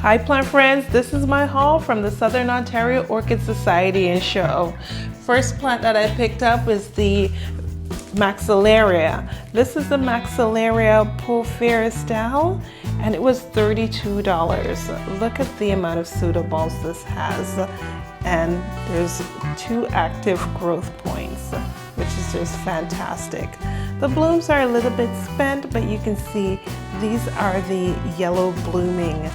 Hi plant friends, this is my haul from the Southern Ontario Orchid Society and Show. First plant that I picked up is the Maxillaria. This is the Maxillaria Paphiopedilum and it was $32. Look at the amount of pseudobulbs this has, and there's 2 active growth points, which is just fantastic. The blooms are a little bit spent, but you can see these are the yellow blooming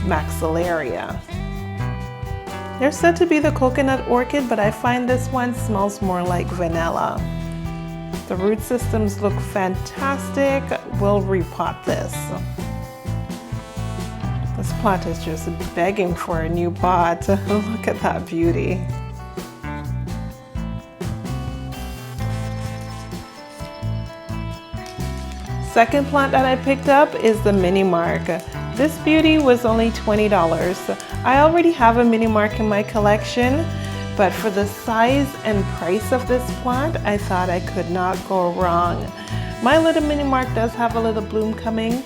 Maxillaria. They're said to be the coconut orchid, but I find this one smells more like vanilla. The root systems look fantastic. We'll repot this. This plant is just begging for a new pot. Look at that beauty. Second plant that I picked up is the Mini Mark. This beauty was only $20. I already have a Mini Mark in my collection, but for the size and price of this plant, I thought I could not go wrong. My little Mini Mark does have a little bloom coming,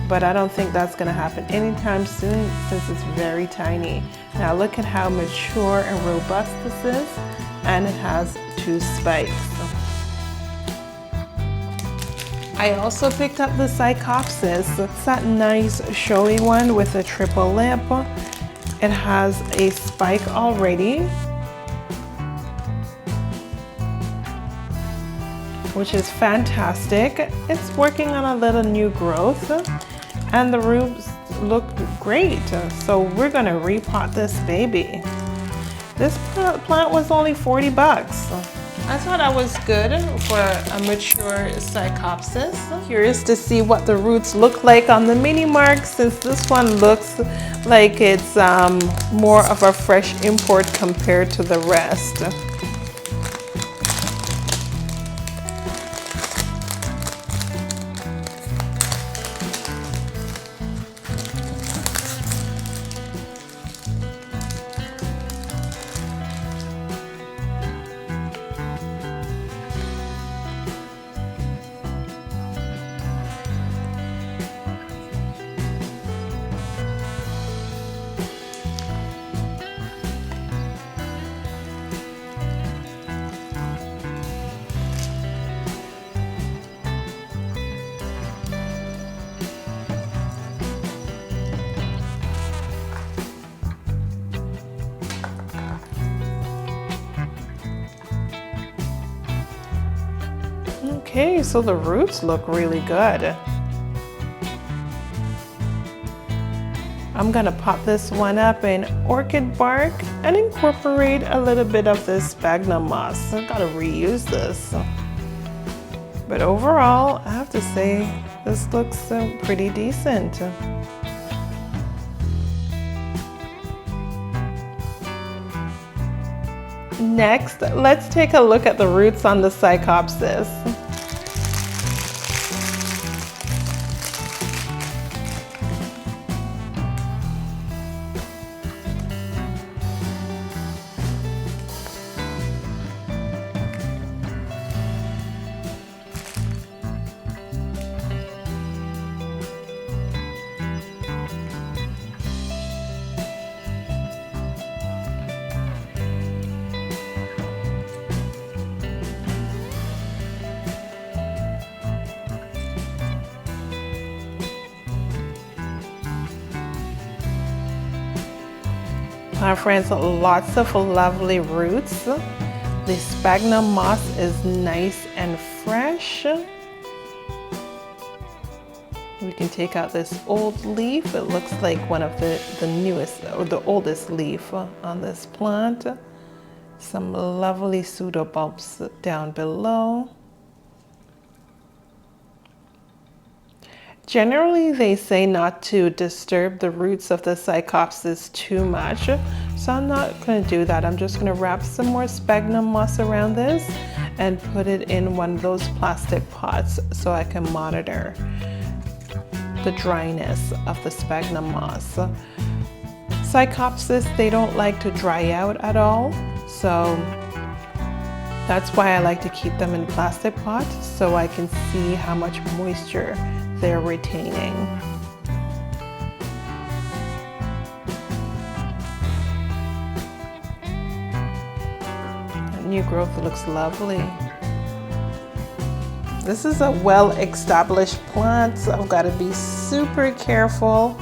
but I don't think that's gonna happen anytime soon since it's very tiny. Now look at how mature and robust this is, and it has 2 spikes. I also picked up the Psychopsis. It's that nice showy one with a triple lip. It has a spike already, which is fantastic. It's working on a little new growth and the roots look great. So we're gonna repot this baby. This plant was only 40 bucks. I thought that was good for a mature Psychopsis. Curious to see what the roots look like on the Mini Mark, since this one looks like it's more of a fresh import compared to the rest. Okay, so the roots look really good. I'm gonna pot this one up in orchid bark and incorporate a little bit of this sphagnum moss. I've gotta reuse this. But overall, I have to say, this looks pretty decent. Next, let's take a look at the roots on the Psychopsis. My friends, lots of lovely roots. The sphagnum moss is nice and fresh. We can take out this old leaf. It looks like one of the newest or the oldest leaf on this plant. Some lovely pseudobulbs down below. Generally, they say not to disturb the roots of the Psychopsis too much, so I'm not going to do that. I'm just going to wrap some more sphagnum moss around this and put it in one of those plastic pots so I can monitor the dryness of the sphagnum moss. Psychopsis, they don't like to dry out at all, so that's why I like to keep them in plastic pots so I can see how much moisture they're retaining. new growth looks lovely. This is a well-established plant, so I've got to be super careful.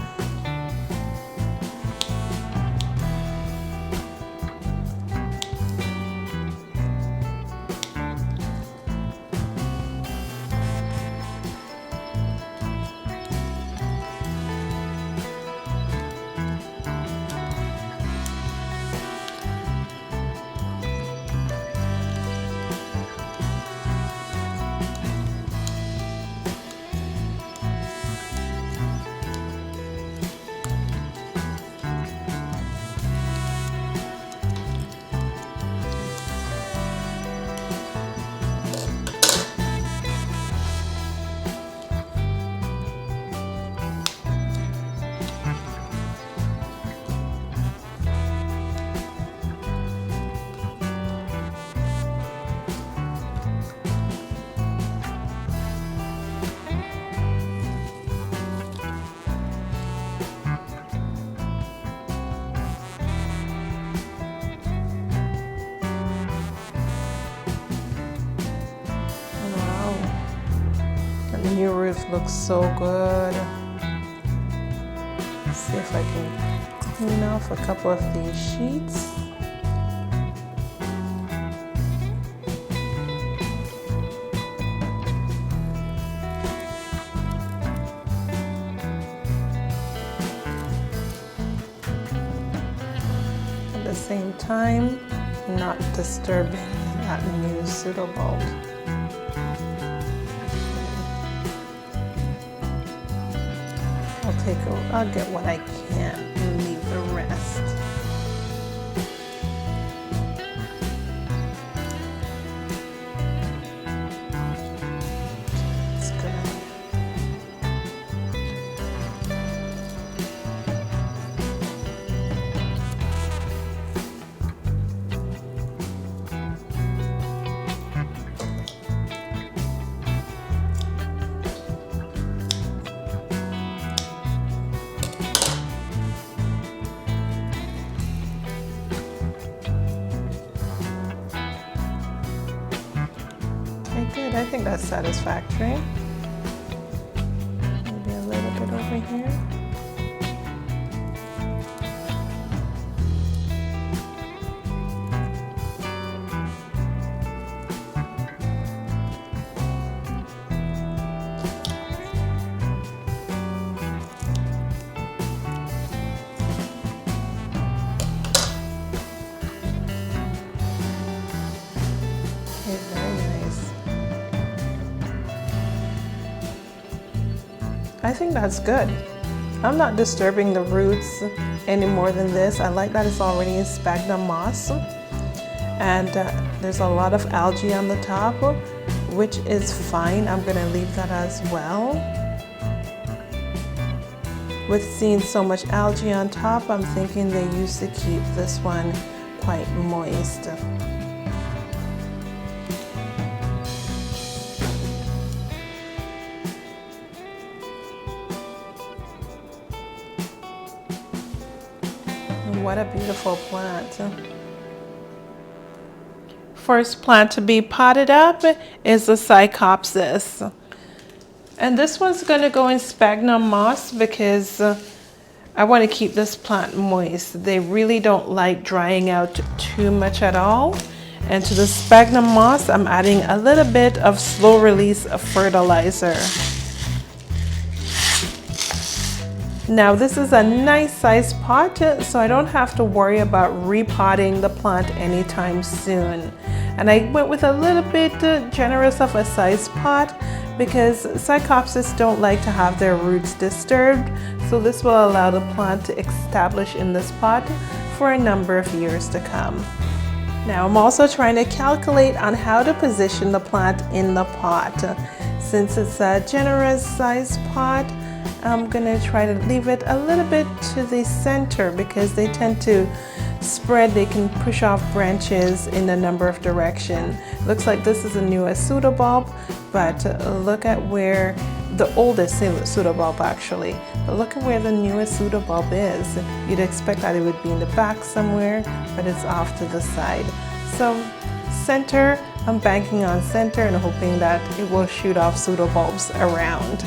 The new roof looks so good. Let's see if I can clean off a couple of these sheets. At the same time, not disturbing that new pseudobulb. I'll get what I can and leave the rest. It's good. Good, I think that's satisfactory. Maybe a little bit over here. Okay, very nice. I think that's good. I'm not disturbing the roots any more than this. I like that it's already in sphagnum moss, and there's a lot of algae on the top, which is fine. I'm gonna leave that as well. With seeing so much algae on top, I'm thinking they used to keep this one quite moist. What a beautiful plant. First plant to be potted up is the Psychopsis. And this one's going to go in sphagnum moss because I want to keep this plant moist. They really don't like drying out too much at all. And to the sphagnum moss, I'm adding a little bit of slow release fertilizer. Now this is a nice size pot, so I don't have to worry about repotting the plant anytime soon. And I went with a little bit generous of a size pot because Psychopsis don't like to have their roots disturbed, so this will allow the plant to establish in this pot for a number of years to come. Now I'm also trying to calculate on how to position the plant in the pot. Since it's a generous size pot, I'm gonna try to leave it a little bit to the center because they tend to spread. They can push off branches in a number of directions. Looks like this is the newest pseudobulb, but look at where the oldest pseudobulb actually. But look at where the newest pseudobulb is. You'd expect that it would be in the back somewhere, but it's off to the side. So center. I'm banking on center and hoping that it will shoot off pseudobulbs around.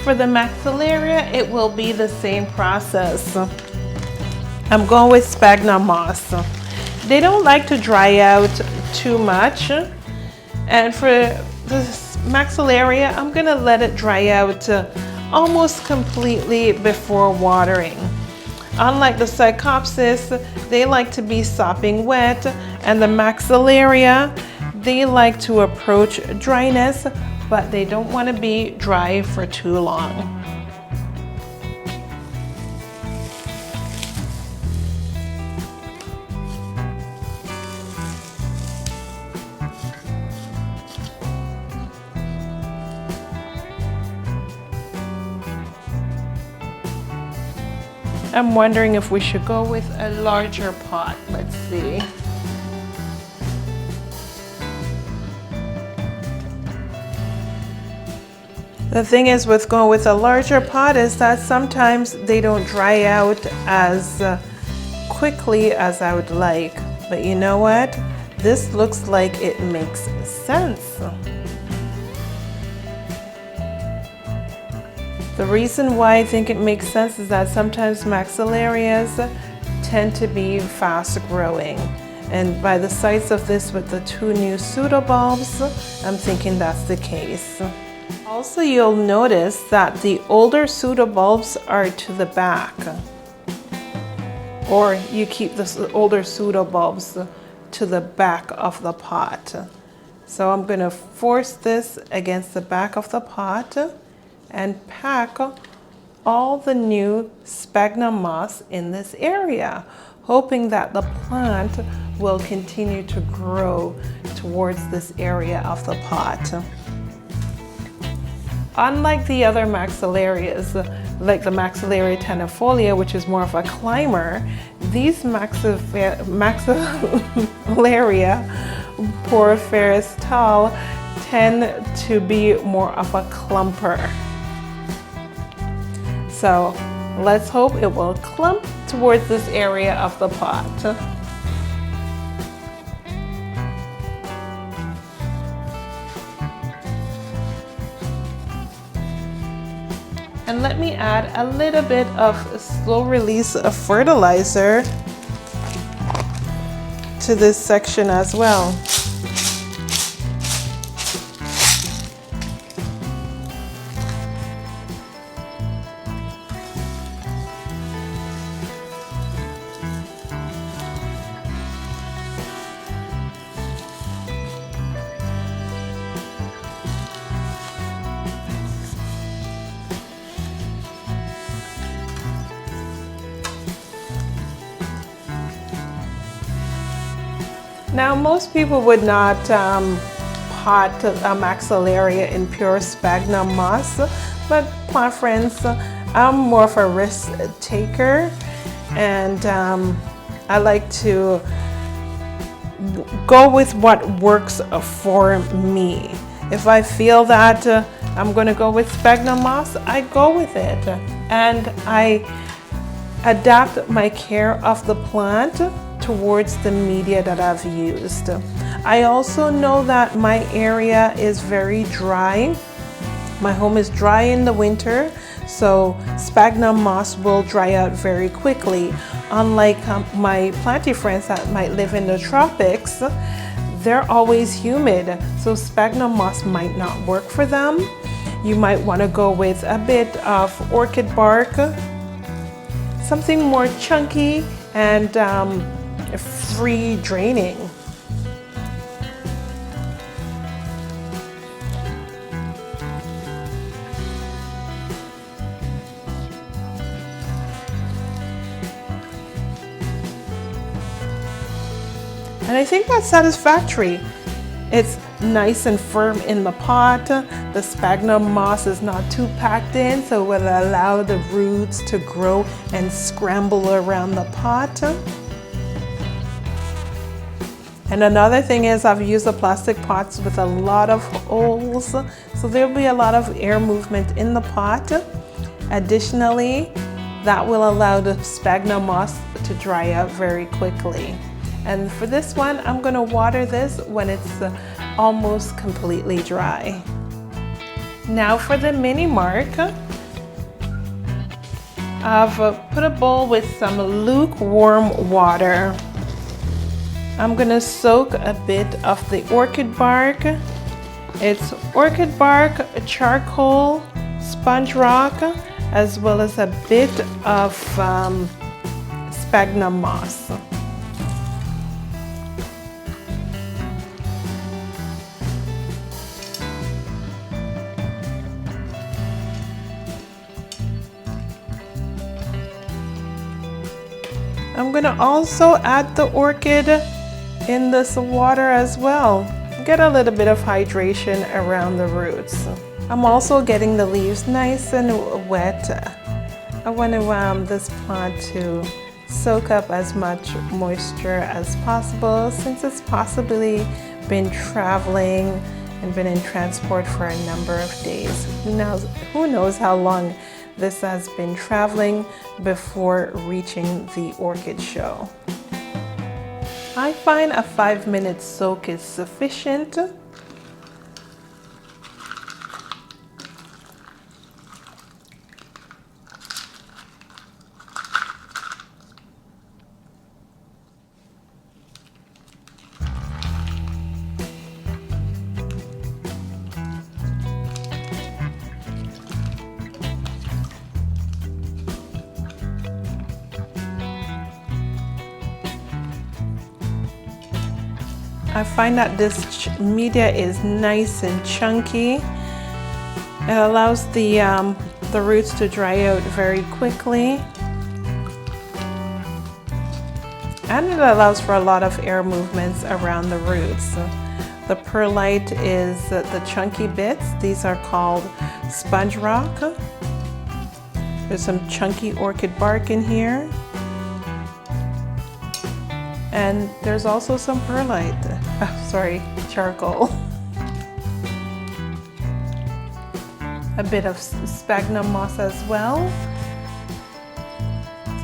For the Maxillaria, it will be the same process. I'm going with sphagnum moss. They don't like to dry out too much. And for the Maxillaria, I'm gonna let it dry out almost completely before watering. Unlike the Psychopsis, they like to be sopping wet, and the Maxillaria, they like to approach dryness, but they don't want to be dry for too long. I'm wondering if we should go with a larger pot. Let's see. The thing is with going with a larger pot is that sometimes they don't dry out as quickly as I would like. But you know what? This looks like it makes sense. The reason why I think it makes sense is that sometimes Maxillarias tend to be fast growing. And by the size of this with the 2 new pseudobulbs, I'm thinking that's the case. Also, you'll notice that the older pseudobulbs are to the back, or you keep the older pseudobulbs to the back of the pot. So I'm going to force this against the back of the pot and pack all the new sphagnum moss in this area, hoping that the plant will continue to grow towards this area of the pot. Unlike the other maxillarias, like the Maxillaria tenuifolia, which is more of a climber, these Maxillaria porphyris tall tend to be more of a clumper. So let's hope it will clump towards this area of the pot. And let me add a little bit of slow release of fertilizer to this section as well. Now, most people would not pot a Maxillaria in pure sphagnum moss, but plant friends, I'm more of a risk taker, and I like to go with what works for me. If I feel that I'm going to go with sphagnum moss, I go with it. And I adapt my care of the plant towards the media that I've used. I also know that my area is very dry. My home is dry in the winter, so sphagnum moss will dry out very quickly. Unlike my planty friends that might live in the tropics, they're always humid, so sphagnum moss might not work for them. You might want to go with a bit of orchid bark, something more chunky and free draining. And I think that's satisfactory. It's nice and firm in the pot. The sphagnum moss is not too packed in, so it will allow the roots to grow and scramble around the pot. And another thing is I've used the plastic pots with a lot of holes, so there'll be a lot of air movement in the pot. Additionally, that will allow the sphagnum moss to dry out very quickly. And for this one, I'm going to water this when it's almost completely dry. Now for the mini mark, I've put a bowl with some lukewarm water. I'm going to soak a bit of the orchid bark. It's orchid bark, charcoal, sponge rock, as well as a bit of sphagnum moss. I'm going to also add the orchid in this water as well. Get a little bit of hydration around the roots. I'm also getting the leaves nice and wet. I want this plant to soak up as much moisture as possible since it's possibly been traveling and been in transport for a number of days. Who knows how long this has been traveling before reaching the orchid show. I find a 5-minute soak is sufficient. I find that this media is nice and chunky. It allows the roots to dry out very quickly. And it allows for a lot of air movements around the roots. The perlite is the chunky bits. These are called sponge rock. There's some chunky orchid bark in here. And there's also some perlite, charcoal. A bit of sphagnum moss as well.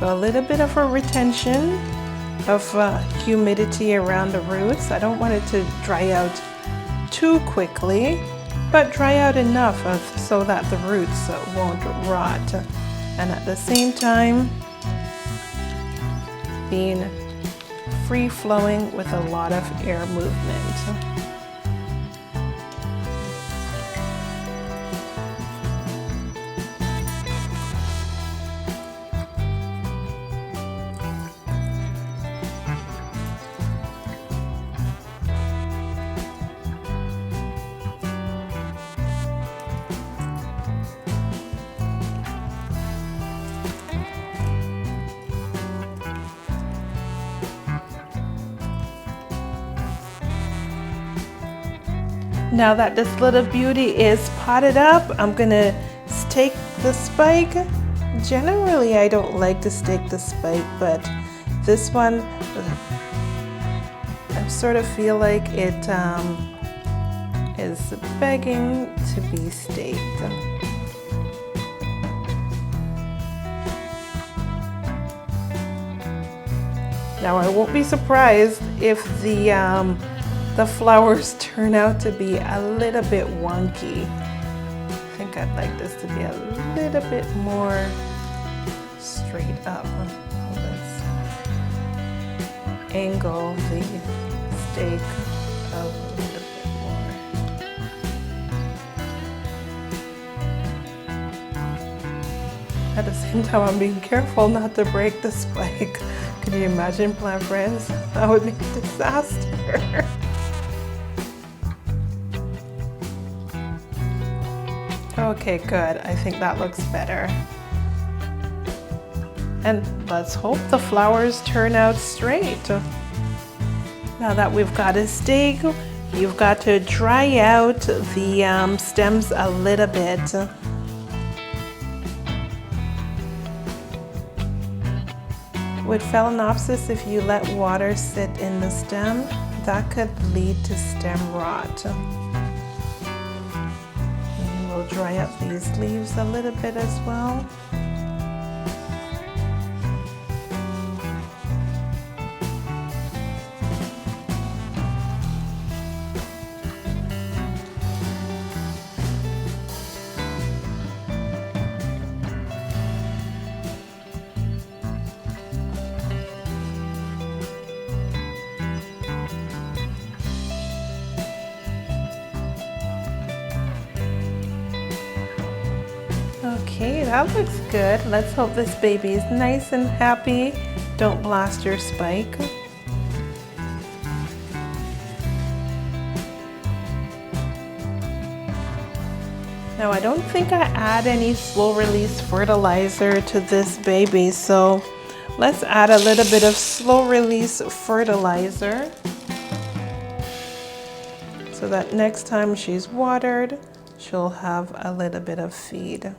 So a little bit of a retention of humidity around the roots. I don't want it to dry out too quickly, but dry out enough so that the roots won't rot. And at the same time, being free-flowing with a lot of air movement. Now that this little beauty is potted up, I'm gonna stake the spike. Generally, I don't like to stake the spike, but This one, I sort of feel like it is begging to be staked. Now I won't be surprised if the flowers turn out to be a little bit wonky. I think I'd like this to be a little bit more straight up. Let's angle the stake a little bit more. At the same time, I'm being careful not to break the spike. Could you imagine, plant friends? That would be a disaster. Okay, good. I think that looks better. And let's hope the flowers turn out straight. Now that we've got a stake, you've got to dry out the stems a little bit. With Phalaenopsis, if you let water sit in the stem, that could lead to stem rot. And we'll dry up these leaves a little bit as well. Okay, that looks good. Let's hope this baby is nice and happy. Don't blast your spike. Now I don't think I add any slow release fertilizer to this baby, so let's add a little bit of slow release fertilizer so that next time she's watered, she'll have a little bit of feed.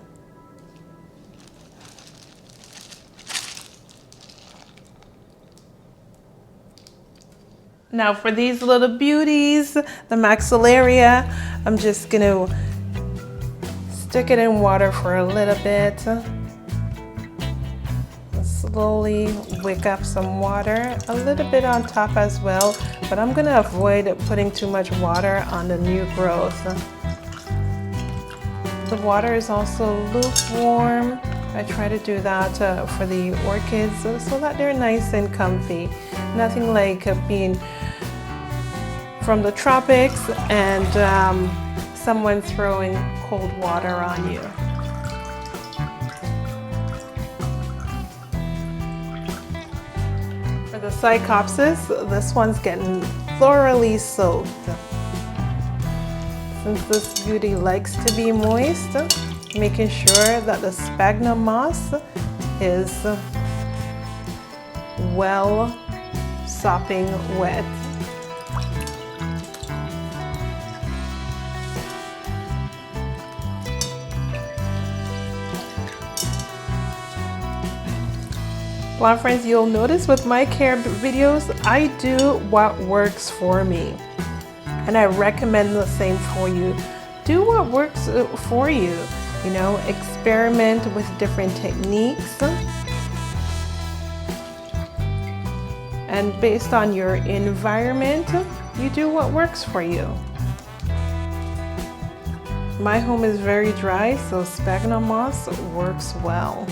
Now for these little beauties, the Maxillaria, I'm just gonna stick it in water for a little bit. Slowly wick up some water, a little bit on top as well, but I'm gonna avoid putting too much water on the new growth. The water is also lukewarm. I try to do that for the orchids so that they're nice and comfy. Nothing like being from the tropics and someone throwing cold water on you. For the Psychopsis, this one's getting thoroughly soaked. Since this beauty likes to be moist, making sure that the sphagnum moss is well sopping wet. Plant friends, you'll notice with my care videos, I do what works for me. And I recommend the same for you. Do what works for you. You know, experiment with different techniques. And based on your environment, you do what works for you. My home is very dry, so sphagnum moss works well.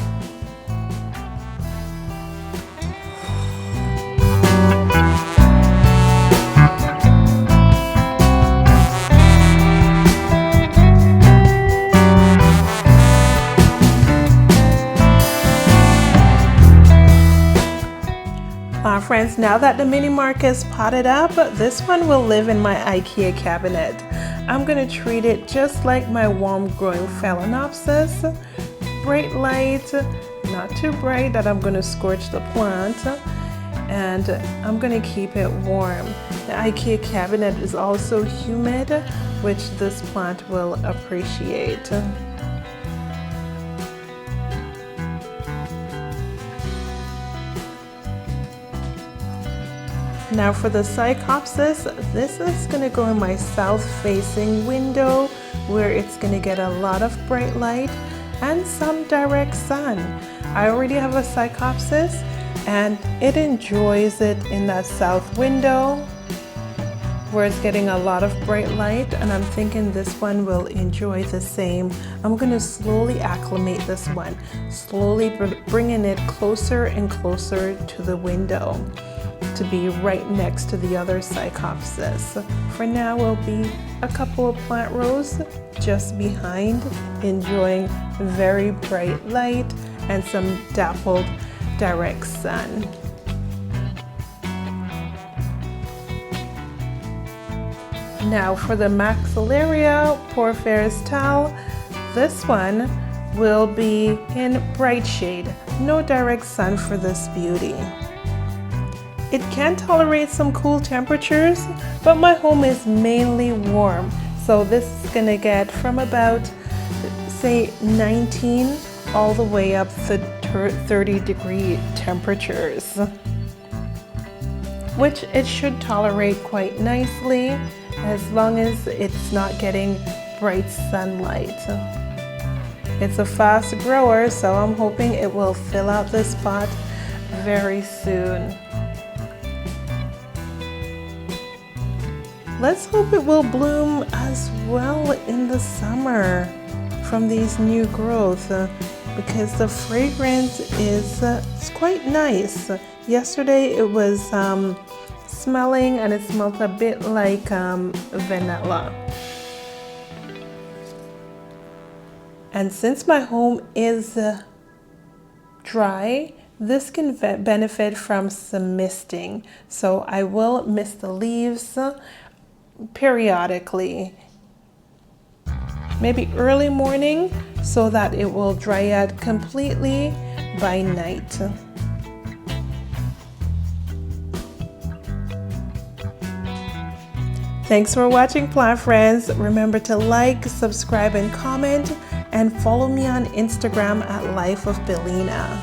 Friends, now that the mini mark is potted up, this one will live in my IKEA cabinet. I'm going to treat it just like my warm growing Phalaenopsis. Bright light, not too bright that I'm going to scorch the plant, and I'm going to keep it warm. The IKEA cabinet is also humid, which this plant will appreciate. Now for the Psychopsis, this is going to go in my south-facing window where it's going to get a lot of bright light and some direct sun. I already have a Psychopsis and it enjoys it in that south window where it's getting a lot of bright light, and I'm thinking this one will enjoy the same. I'm going to slowly acclimate this one, slowly bringing it closer and closer to the window to be right next to the other Psychopsis. For now, will be a couple of plant rows just behind, enjoying very bright light and some dappled direct sun. Now for the Maxillaria porphyris tal, this one will be in bright shade. No direct sun for this beauty. It can tolerate some cool temperatures, but my home is mainly warm. So this is gonna get from about, say, 19 all the way up to 30-degree temperatures, which it should tolerate quite nicely as long as it's not getting bright sunlight. It's a fast grower, so I'm hoping it will fill out this pot very soon. Let's hope it will bloom as well in the summer from these new growth, because the fragrance is it's quite nice. Yesterday it was smelling and it smelled a bit like vanilla. And since my home is dry, this can benefit from some misting. So I will mist the leaves periodically, maybe early morning, so that it will dry out completely by night. Thanks for watching, plant friends. Remember to like, subscribe, and comment, and follow me on Instagram at Life of Bellina.